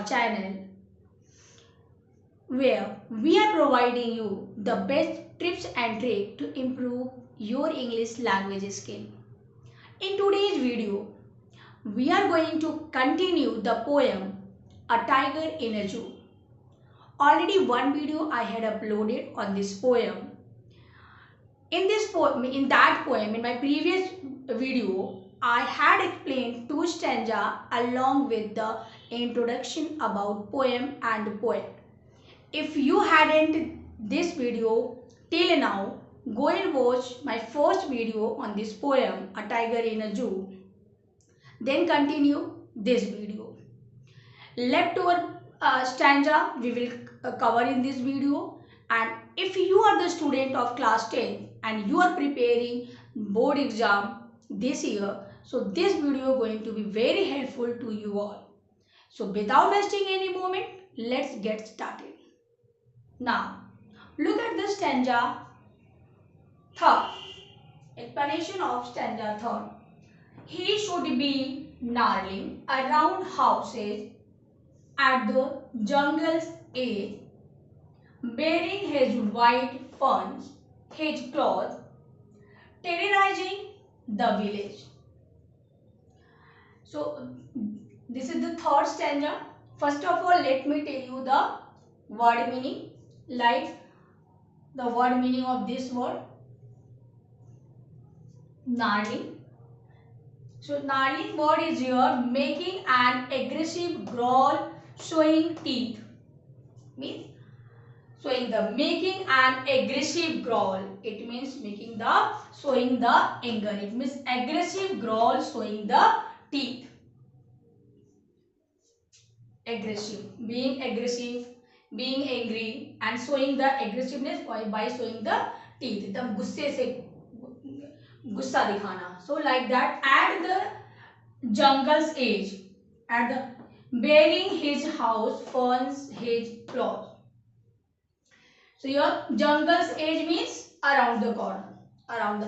channel where we are providing you the best tips and tricks to improve your English language skill. In today's video, we are going to continue the poem A Tiger in a Zoo. Already one video I had uploaded on this poem. In my previous video, I had explained two stanzas along with the introduction about poem and poet. If you hadn't this video till now, go and watch my first video on this poem, A Tiger in a Zoo. Then continue this video. Leftover stanza we will cover in this video. And if you are the student of class 10 and you are preparing board exam this year, so this video is going to be very helpful to you all. So without wasting any moment, let's get started. Now, look at the stanza third. Explanation of stanza third. He should be gnarling around houses at the jungle's edge, bearing his white fangs, his claws, terrorizing the village. So, this is the third stanza. First of all, let me tell you the word meaning, like the word meaning of this word, gnarling. So, gnarling word is here, making an aggressive growl, showing teeth. Means making an aggressive growl. It means showing the anger. It means aggressive growl, showing the teeth. Being aggressive, being angry, and showing the aggressiveness by showing the teeth. एकदम गुस्से से गुस्सा दिखाना. So like that, at the jungle's edge, at the bearing his house, ferns his claws. So your jungle's edge means around the corner, around.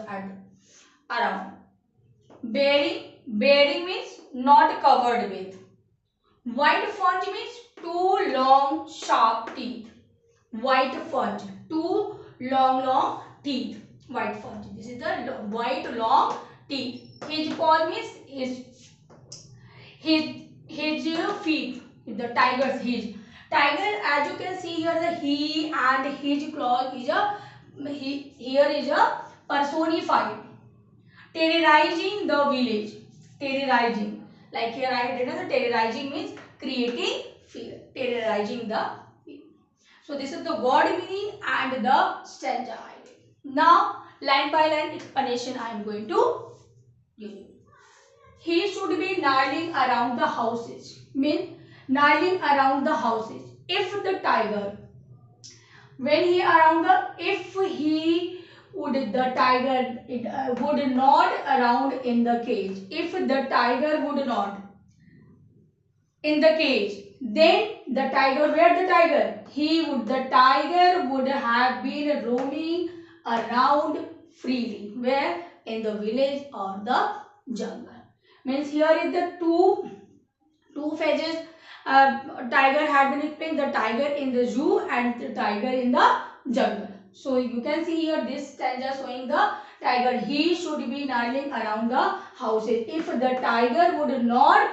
Bearing means not covered with. White fangs means two long sharp teeth. White fangs, two long teeth. White fangs. This is the white long teeth. His paw means his feet. The tiger's his. Tiger, as you can see here, the he and his claw is a personified. Terrorizing the village. Terrorizing. Like here I have written, the terrorizing means creating fear. Terrorizing the fear. So this is the word meaning and the stanza idea. Now line by line explanation I am going to give you. He should be gnarling around the houses. Means gnarling around the houses. If the tiger, the tiger would not around in the cage. If the tiger would not in the cage, then the tiger, where the tiger? The tiger would have been roaming around freely. Where? In the village or the jungle. Means here is the two phases. Tiger had been explained, the tiger in the zoo and the tiger in the jungle. So you can see here this stanza showing the tiger. He should be gnarling around the houses. If the tiger would not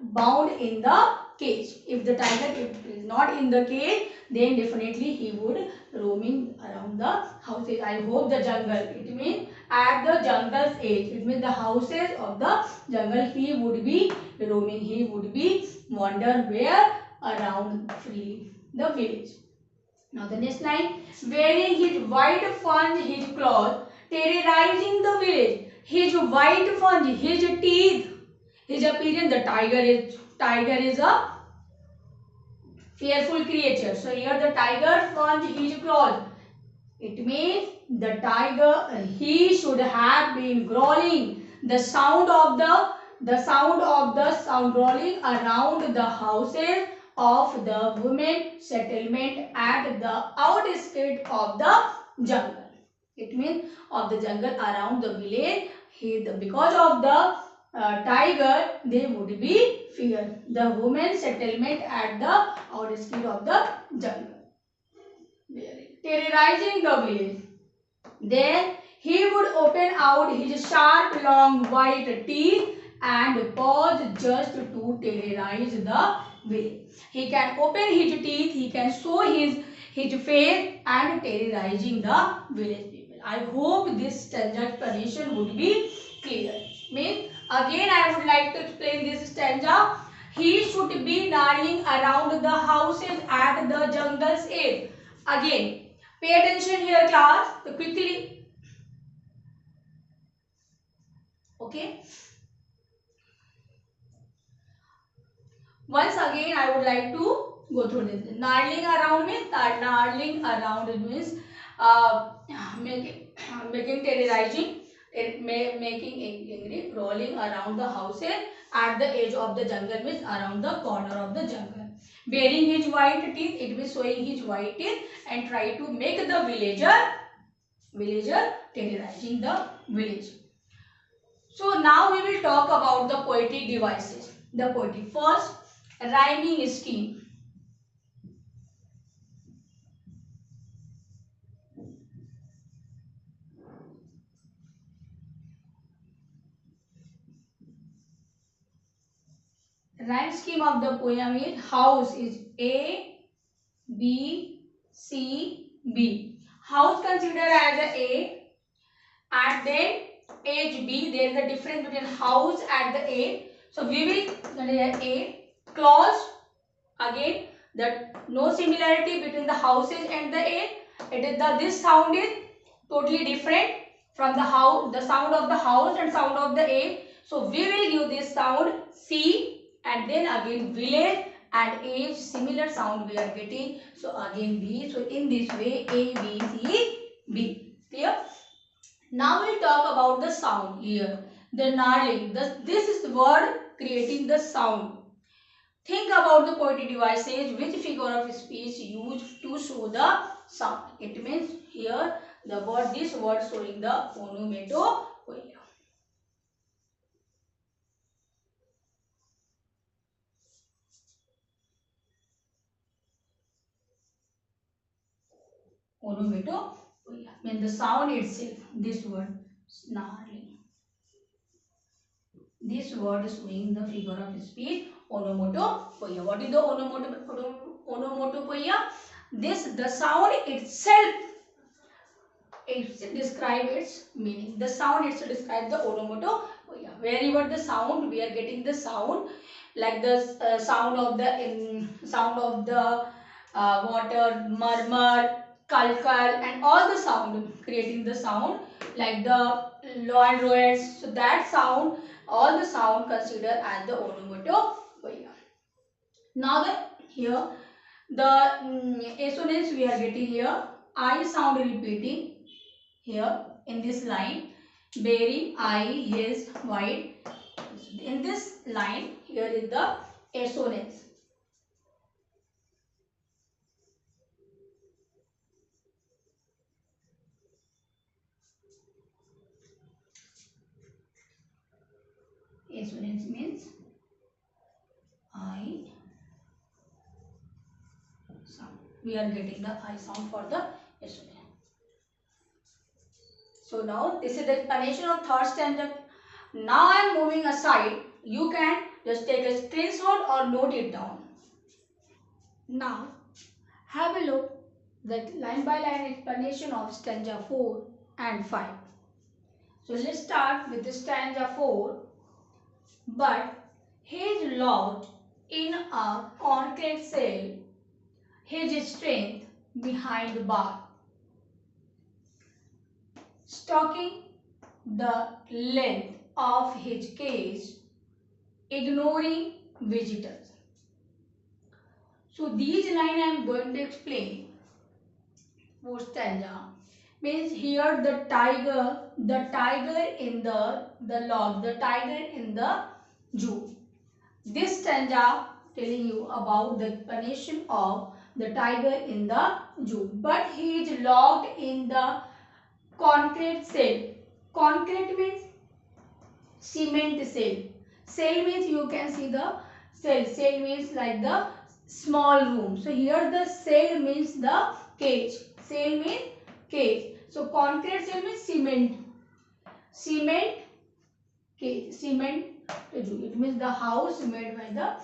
bound in the cage. If the tiger is not in the cage, then definitely he would roaming around the houses. I hope the jungle. It means at the jungle's edge. It means the houses of the jungle. He would be roaming. He would be wander where? Around freely the village. Now the next line, wearing his white fangs, his claws, terrorizing the village. His white fangs, his teeth, his appearance. The tiger is a fearful creature. So here the tiger fangs his claws. It means the tiger, he should have been growling. The sound of the sound growling around the houses of the women settlement at the outskirts of the jungle. It means of the jungle around the village. Because of the tiger, they would be feared. The women settlement at the outskirts of the jungle, terrorizing the village. Then he would open out his sharp, long, white teeth and pause just to terrorize the village. He can open his teeth, he can show his face and terrorizing the village people. I hope this stanza explanation would be clear. Means again I would like to explain this stanza. He should be gnarling around the houses at the jungle's edge. Again, pay attention here class. So quickly. Okay. Once again I would like to go through this. Gnarling around means uh, making terrorizing, making angry, rolling around the houses at the edge of the jungle means around the corner of the jungle. Baring his white teeth, it means showing his white teeth and try to make the villager terrorizing the village. So now we will talk about the poetic devices. The poetic first, rhyming scheme. Rhyme scheme of the poem is house is A, B, C, B. House considered as A and then edge B. There is a difference between house and the A. So we will consider A. Clause, again the no similarity between the houses and the A. It is this sound is totally different from the house, the sound of the house and sound of the A. So we will use this sound C and then again village and A, similar sound we are getting. So again B. So in this way A, B, C, B. Clear? Now we'll talk about the sound here. The gnarling. This is the word creating the sound. Think about the poetic devices which figure of speech used to show the sound. It means here this word showing the onomatopoeia. Onomatopoeia means the sound itself. This word snarling. This word is showing the figure of speech onomatopoeia. What is the onomatopoeia? The sound itself, it describes its meaning. The sound itself describes the onomatopoeia. Wherever the sound, we are getting the sound like the sound of the water, murmur, kalkal, and all the sound creating the sound like the low roars. So that sound, all the sound considered as the onomatopoeia. Now here the assonance we are getting here. I sound repeating here in this line, bearing I, his, white. In this line, here is the assonance. Assonance means I sound. We are getting the I sound for the assonance. So now this is the explanation of third stanza. Now I am moving aside. You can just take a screenshot or note it down. Now have a look the line by line explanation of stanza 4 and 5. So let's start with the stanza 4. But he is locked in a concrete cell, his strength behind the bar, stalking the length of his cage, ignoring visitors. So these lines I am going to explain. Fourth stanza means here the tiger in the log, the tiger in the zoo. This stanza telling you about the explanation of the tiger in the zoo. But he is locked in the concrete cell. Concrete means cement cell. Cell means you can see the cell. Cell means like the small room. So here the cell means the cage. Cell means cage. So concrete cell means cement. Cement cage. Cement Jew. It means the house made by the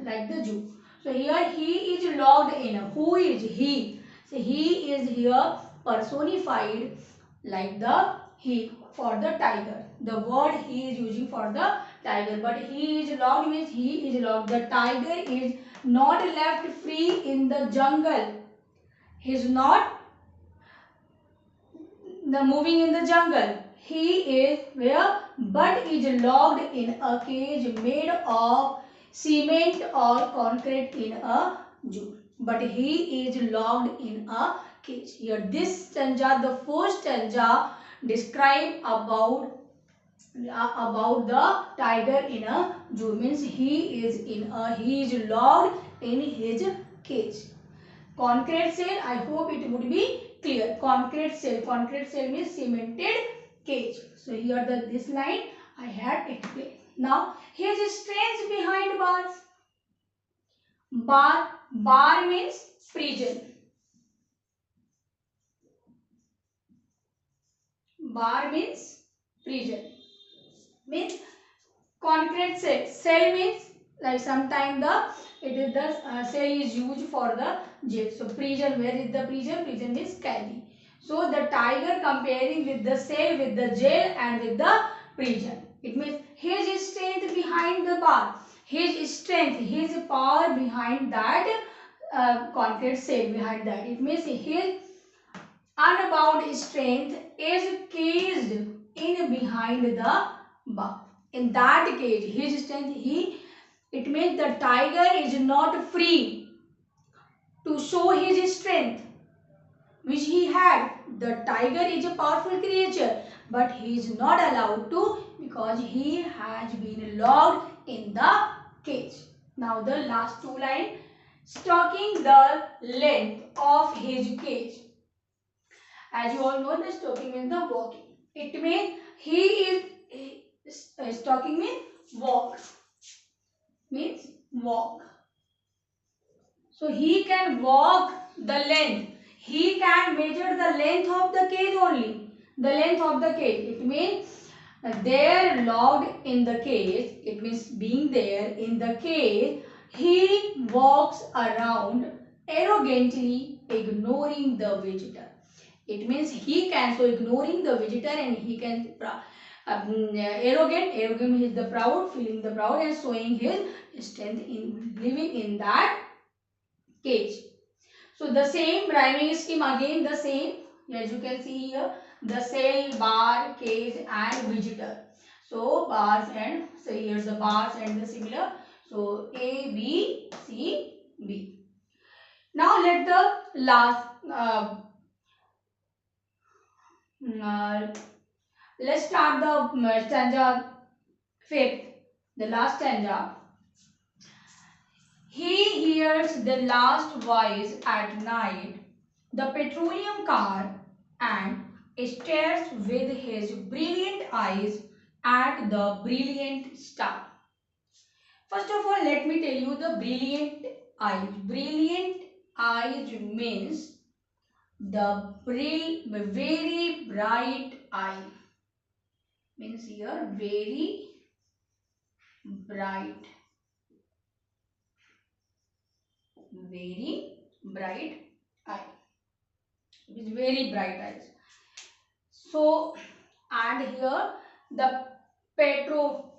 like the Jew. So here he is locked in. Who is he? So he is here personified like the he for the tiger. The word he is using for the tiger, but he is locked means he is locked. The tiger is not left free in the jungle. He is not the moving in the jungle. He is where? But is locked in a cage made of cement or concrete in a zoo. But he is locked in a cage. Here this stanza, the first stanza, describe about the tiger in a zoo. Means he is locked in his cage. Concrete cell, I hope it would be clear. Concrete cell means cemented cage. So here this line I had explained. Now his strength behind bars. Bar means prison. Bar means prison. Means concrete cell. Cell means like sometime the cell is used for the jail. So prison, where is the prison? Prison means caddy. So the tiger comparing with the cell, with the jail and with the prison. It means his strength behind the bar. His strength, his power behind that concrete cell, behind that. It means his unbound strength is caged in behind the bar. In that cage, his strength, it means the tiger is not free to show his strength which he had. The tiger is a powerful creature, but he is not allowed to because he has been locked in the cage. Now the last two lines, stalking the length of his cage. As you all know, the stalking means the walking. It means stalking means walk. Means walk. So he can walk the length. He can measure the length of the cage only. The length of the cage. It means there locked in the cage. It means being there in the cage. He walks around arrogantly, ignoring the visitor. It means he can, so ignoring the visitor, and he can arrogant is the proud, feeling the proud and showing his strength in living in that cage. So the same rhyming scheme, again the same, as you can see here, the cell, bar, cage and visitor. So bars, and so here's the bars and the similar. So A, B, C, B. Now let the last let's start the stanza 5th, the last stanza. He hears the last voice at night, the petroleum car, and stares with his brilliant eyes at the brilliant star. First of all, let me tell you the brilliant eyes. Brilliant eyes means the very bright eye. Means here very bright. Very bright eye. It is very bright eyes. So, and here the petroleum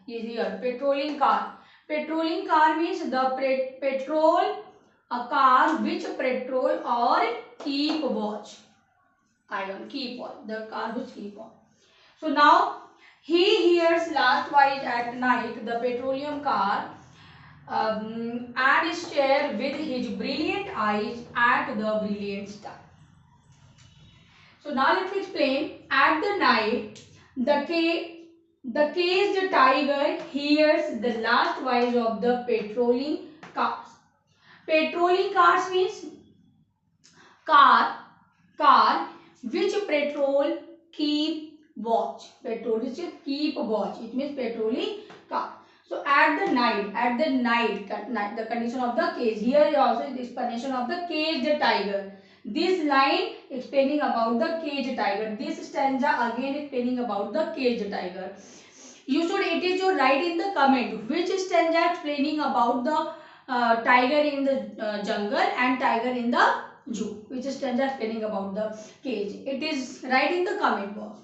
is here. Petroleum car. Petroleum car means the petrol, a car which petrol or keep watch. Ion, keep on. The car which keep on. So now he hears last voice at night, the petroleum car, and stare with his brilliant eyes at the brilliant star. So now let me explain. At the night, the caged tiger hears the last voice of the patrolling cars. Patrolling cars means car which patrol keep watch. Patrol is keep watch. It means patrolling car. So at the night, the condition of the cage. Here also is explanation of the caged tiger. This line explaining about the caged tiger. This stanza again explaining about the caged tiger. You should, it is your write in the comment which stanza explaining about the tiger in the jungle and tiger in the zoo. Which stanza explaining about the cage. It is write in the comment box.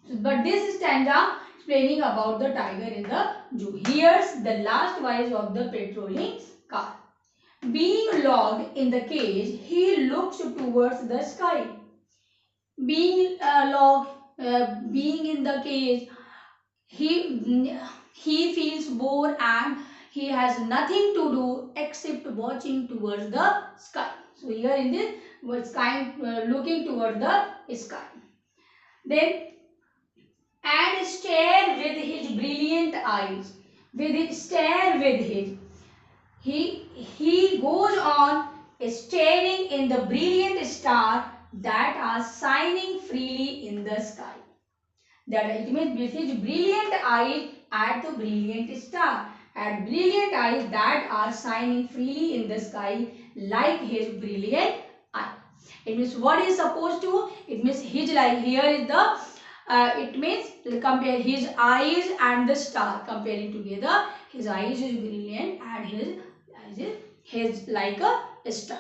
But this stanza explaining about the tiger in the zoo. Here's the last wise of the patrolling car. Being locked in the cage, he looks towards the sky. Being being in the cage, he feels bored and he has nothing to do except watching towards the sky. So here in this sky, looking towards the sky. Then and stare with his brilliant eyes. He goes on staring in the brilliant star that are shining freely in the sky. That it means with his brilliant eyes at the brilliant star, at brilliant eyes that are shining freely in the sky like his brilliant eye. It means what is supposed to? It means his like here is the it means compare his eyes and the star, comparing together. His eyes is brilliant and his like a star.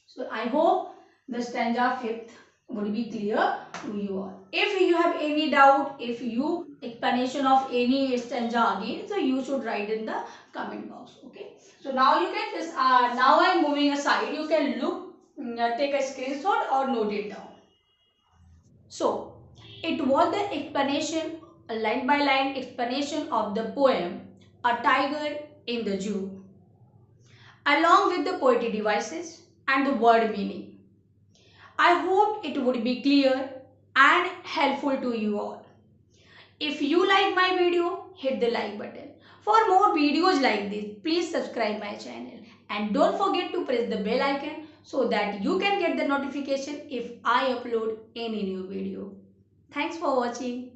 So I hope the stanza 5th would be clear to you all. If you have any doubt, if you explanation of any stanza again, so you should write in the comment box. Okay. So now you can just now I am moving aside. You can look, take a screenshot or note it down. So it was the explanation, a line by line explanation of the poem A Tiger in the Zoo, along with the poetry devices and the word meaning. I hope it would be clear and helpful to you all. If you like my video, hit the like button. For more videos like this, please subscribe my channel and don't forget to press the bell icon so that you can get the notification if I upload any new video. Thanks for watching.